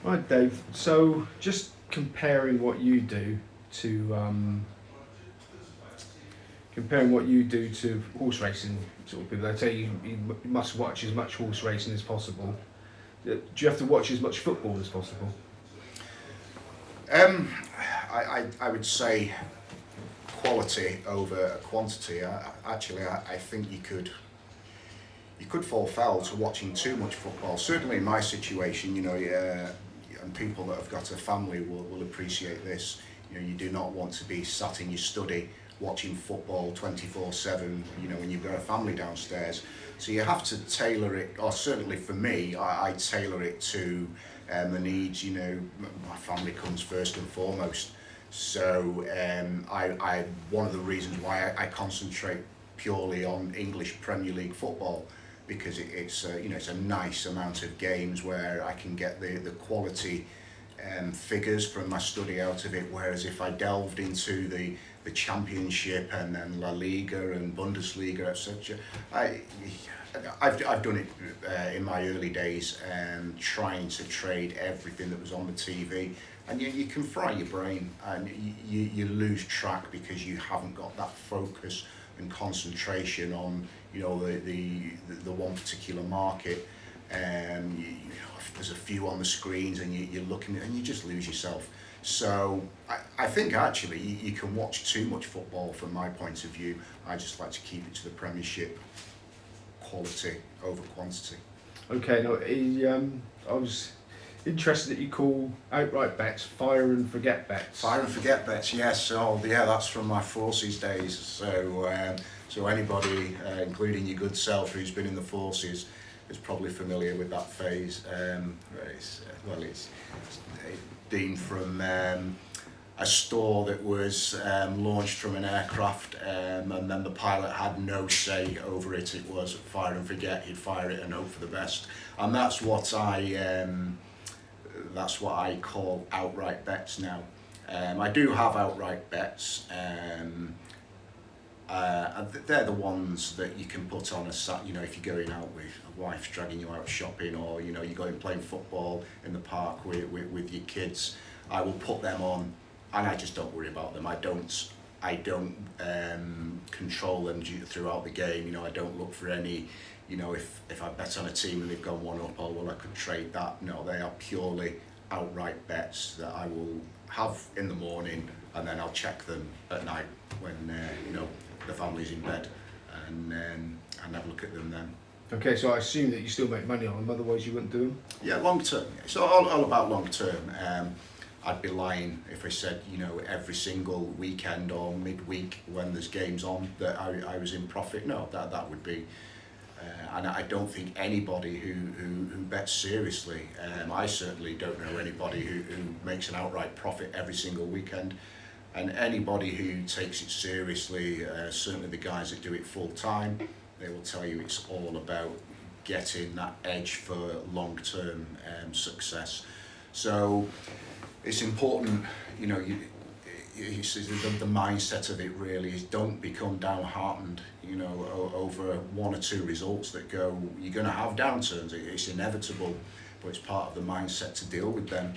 Right, Dave. So, just comparing what you do to horse racing sort of people. They tell you you must watch as much horse racing as possible. Do you have to watch as much football as possible? Um, I would say quality over quantity. I think you could fall foul to watching too much football. Certainly in my situation, and people that have got a family will appreciate this. You do not want to be sat in your study watching football 24/7. When you've got a family downstairs, so you have to tailor it. Or certainly for me, I tailor it to the needs. My family comes first and foremost. So I one of the reasons why I concentrate purely on English Premier League football, because it's a nice amount of games where I can get the quality figures from my study out of it. Whereas if I delved into the Championship and then La Liga and Bundesliga, etc., I've done it in my early days, trying to trade everything that was on the TV, and you can fry your brain, and you lose track because you haven't got that focus and concentration on the one particular market. There's a few on the screens, and you're looking and you just lose yourself. So I think actually you can watch too much football from my point of view. I just like to keep it to the Premiership, quality over quantity. Okay, now I was interested that you call outright bets fire and forget bets. Fire and forget bets, yes. Oh, yeah, that's from my forces days. So anybody, including your good self, who's been in the forces, is probably familiar with that phase. It's been from a store that was launched from an aircraft, and then the pilot had no say over it. It was fire and forget. He'd fire it and hope for the best, and that's what I call outright bets now. I do have outright bets. They're the ones that you can put on if you're going out with a wife's dragging you out shopping, or you're going playing football in the park with your kids. I will put them on, and I just don't worry about them. I don't control them throughout the game. I don't look for any. If I bet on a team and they've gone one up, oh well, I could trade that. No, they are purely outright bets that I will have in the morning, and then I'll check them at night when the family's in bed, and have a look at them then. Okay, so I assume that you still make money on them, otherwise you wouldn't do them? Yeah, long term. It's all about long term. I'd be lying if I said, every single weekend or midweek when there's games on that I was in profit. No, that would be, and I don't think anybody who bets seriously, I certainly don't know anybody who makes an outright profit every single weekend. And anybody who takes it seriously, certainly the guys that do it full time, they will tell you it's all about getting that edge for long-term success. So it's important, you see the mindset of it really is, don't become downhearted, over one or two results that go. You're going to have downturns, it's inevitable, but it's part of the mindset to deal with them.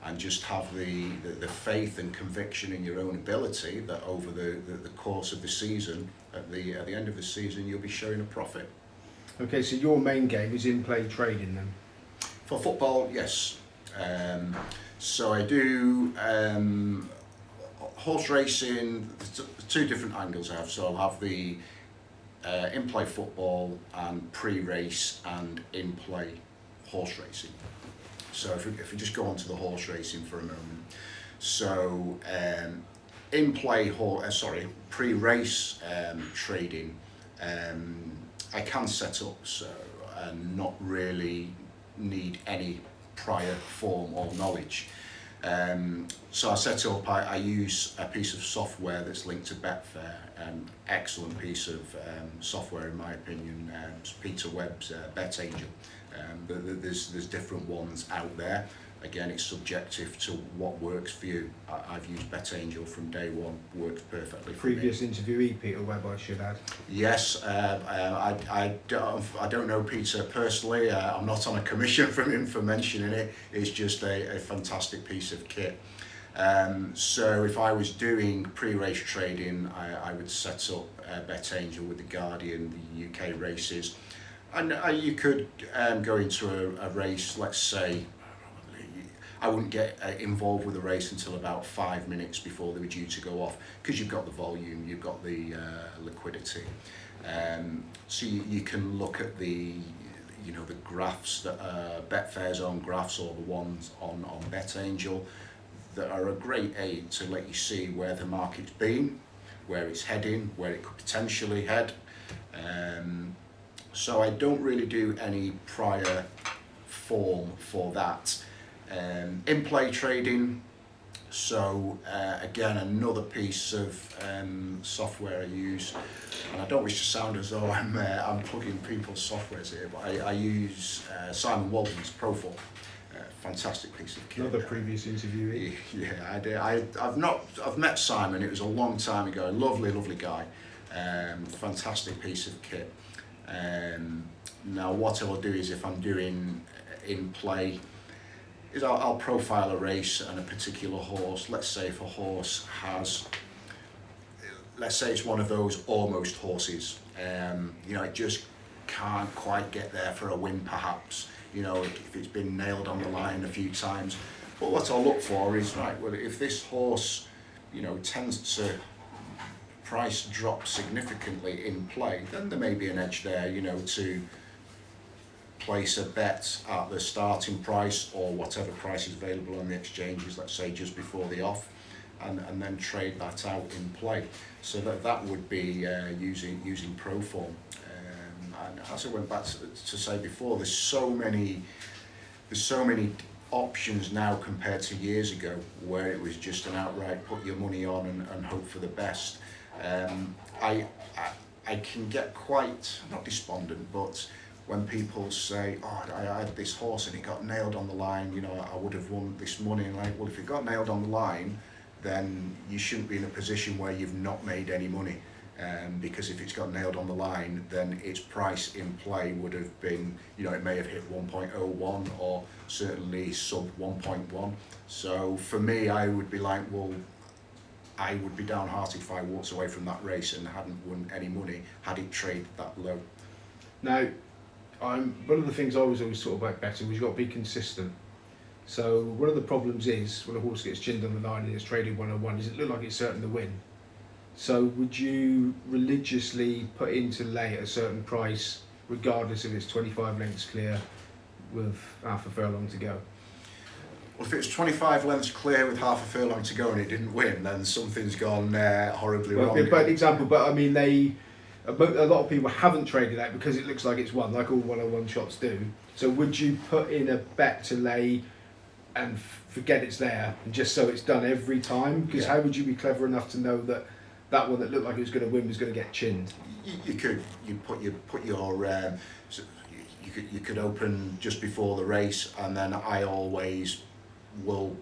And just have the faith and conviction in your own ability that over the course of the season, at the end of the season, you'll be showing a profit. Okay, so your main game is in-play trading then? For football, yes. So I do horse racing, two different angles I have. So I'll have the in-play football and pre-race and in-play horse racing. So if we just go on to the horse racing for a moment. So pre-race trading, I can set up so and not really need any prior form or knowledge. So I set up, I use a piece of software that's linked to Betfair, excellent piece of software in my opinion, Peter Webb's Bet Angel. There's different ones out there, again, it's subjective to what works for you. I've used Bet Angel from day one, works perfectly for me. Previous interviewee, Peter Webb, I should add. Yes, I don't know Peter personally. I'm not on a commission from him for mentioning it. It's just a fantastic piece of kit. So if I was doing pre-race trading, I would set up Bet Angel with the Guardian, the UK races, and you could go into a race. Let's say I wouldn't get involved with a race until about 5 minutes before they were due to go off, because you've got the volume, you've got the liquidity. So you can look at the graphs that Betfair's own graphs, or the ones on Bet Angel, that are a great aid to let you see where the market's been, where it's heading, where it could potentially head. So I don't really do any prior form for that. In-play trading, so again, another piece of software I use, and I don't wish to sound as though I'm plugging people's softwares here, but I use Simon Walton's Proform. Fantastic piece of kit. Another previous interviewee. Yeah, I did. I've met Simon. It was a long time ago. Lovely guy. Fantastic piece of kit. Now what I will do is, if I'm doing in play, is I'll profile a race and a particular horse. Let's say if a horse has, let's say it's one of those almost horses. It just can't quite get there for a win, perhaps. If it's been nailed on the line a few times. But what I'll look for is, right, well, if this horse, tends to price drop significantly in play, then there may be an edge there, to place a bet at the starting price, or whatever price is available on the exchanges, let's say just before the off, and then trade that out in play. So that would be using Proform. And as I went back to say before, there's so many options now compared to years ago, where it was just an outright put your money on and hope for the best. I can get quite, not despondent, but when people say, oh, I had this horse and it got nailed on the line, I would have won this money. And well, if it got nailed on the line, then you shouldn't be in a position where you've not made any money. Because if it's got nailed on the line, then its price in play would have been, it may have hit 1.01 or certainly sub 1.1. So for me, I would be like, well, I would be downhearted if I walked away from that race and hadn't won any money had it traded that low. Now, one of the things I was always taught about betting was you've got to be consistent. So one of the problems is, when a horse gets chinned on the line and it's traded 101, is it look like it's certain to win. So would you religiously put into lay at a certain price, regardless if it's 25 lengths clear with half a furlong to go? Well, if it's 25 lengths clear with half a furlong to go and it didn't win, then something's gone horribly wrong. But example, I mean, a lot of people haven't traded that because it looks like it's won, like all 101 shots do. So would you put in a bet to lay and forget it's there, and just so it's done every time? Because how would you be clever enough to know that one that looked like it was going to win was going to get chinned? You could open just before the race, and then I always will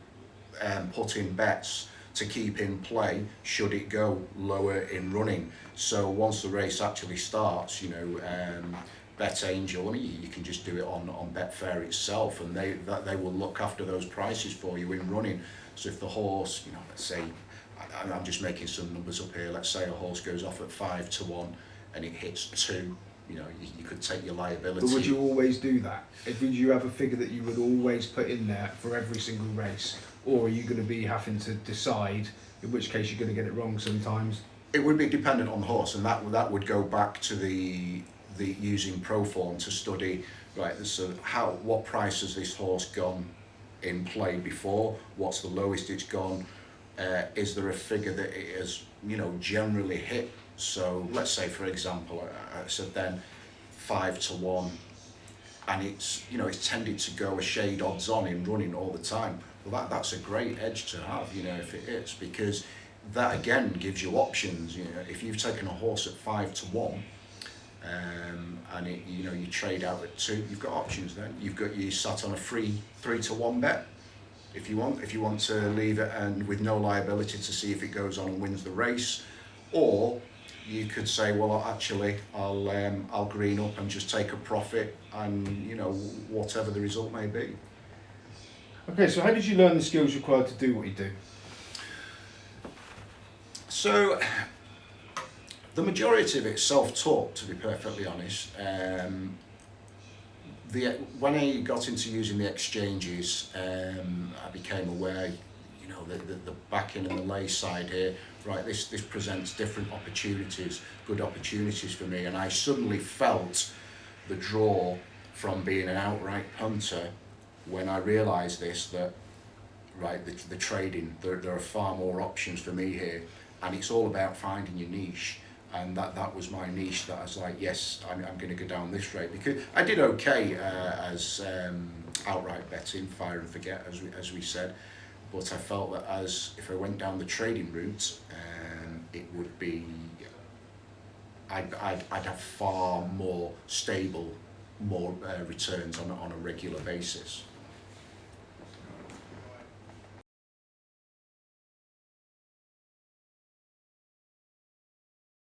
put in bets to keep in play should it go lower in running. So once the race actually starts, Bet Angel, I mean, you can just do it on Betfair itself, and they will look after those prices for you in running. So if the horse, let's say, I'm just making some numbers up here, let's say a horse goes off at 5-1 and it hits 2, you could take your liability. But would you always do that? Would you have a figure that you would always put in there for every single race? Or are you going to be having to decide, in which case you're going to get it wrong sometimes? It would be dependent on the horse, and that would go back to the using Proform to study, right, so what price has this horse gone in play before? What's the lowest it's gone? Is there a figure that it has, generally hit? So let's say, for example, I said then 5-1, and it's tended to go a shade odds on in running all the time. Well, that's a great edge to have, if it is, because that again gives you options. If you've taken a horse at 5-1, and you trade out at 2, you've got options then. You sat on a free 3-1 bet. if you want to leave it and with no liability to see if it goes on and wins the race, or you could say, well, actually, I'll green up and just take a profit, and you know, whatever the result may be. Okay, so how did you learn the skills required to do what you do? So the majority of it's self-taught, to be perfectly honest. When I got into using the exchanges, I became aware, you know, the backing and the lay side here, right, this presents different opportunities, good opportunities for me, and I suddenly felt the draw from being an outright punter when I realised this, that, right, the trading, there are far more options for me here, and it's all about finding your niche. And that was my niche, that I was like, yes, I'm going to go down this route, because I did okay as outright betting, fire and forget, as we said, but I felt that as if I went down the trading route, it would be, I'd have far more stable, more returns on a regular basis.